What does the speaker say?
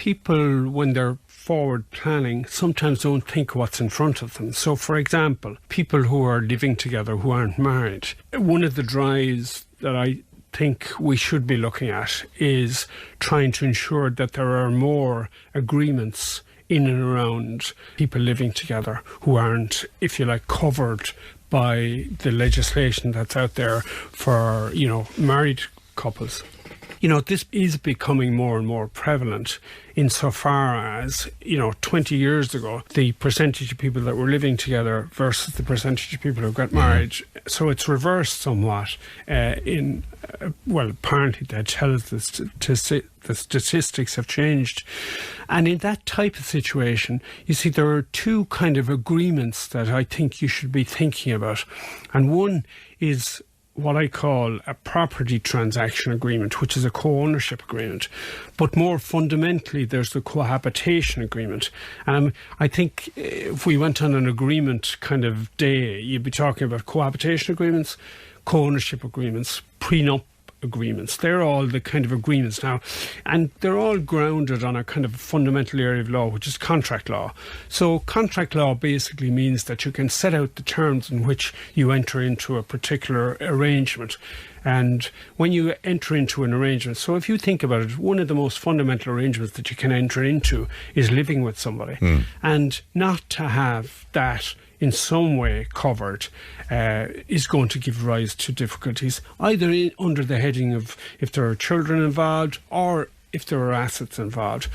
people, when they're forward planning, sometimes don't think what's in front of them. So, for example, people who are living together who aren't married, one of the drives that I think we should be looking at is trying to ensure that there are more agreements in and around people living together who aren't, if you like, covered by the legislation that's out there for, married couples. This is becoming more and more prevalent insofar as, 20 years ago, the percentage of people that were living together versus the percentage of people who got married. So it's reversed somewhat apparently that tells us the statistics have changed. And in that type of situation, you see, there are two kind of agreements that I think you should be thinking about. And one is what I call a property transaction agreement, which is a co-ownership agreement. But more fundamentally, there's the cohabitation agreement. And I think if we went on an agreement kind of day, you'd be talking about cohabitation agreements, co-ownership agreements, prenup agreements. They're all the kind of agreements now, and they're all grounded on a kind of fundamental area of law, which is contract law. So contract law basically means that you can set out the terms in which you enter into a particular arrangement. And when you enter into an arrangement, so if you think about it, one of the most fundamental arrangements that you can enter into is living with somebody. And not to have that in some way covered is going to give rise to difficulties, either under the heading of if there are children involved or if there are assets involved.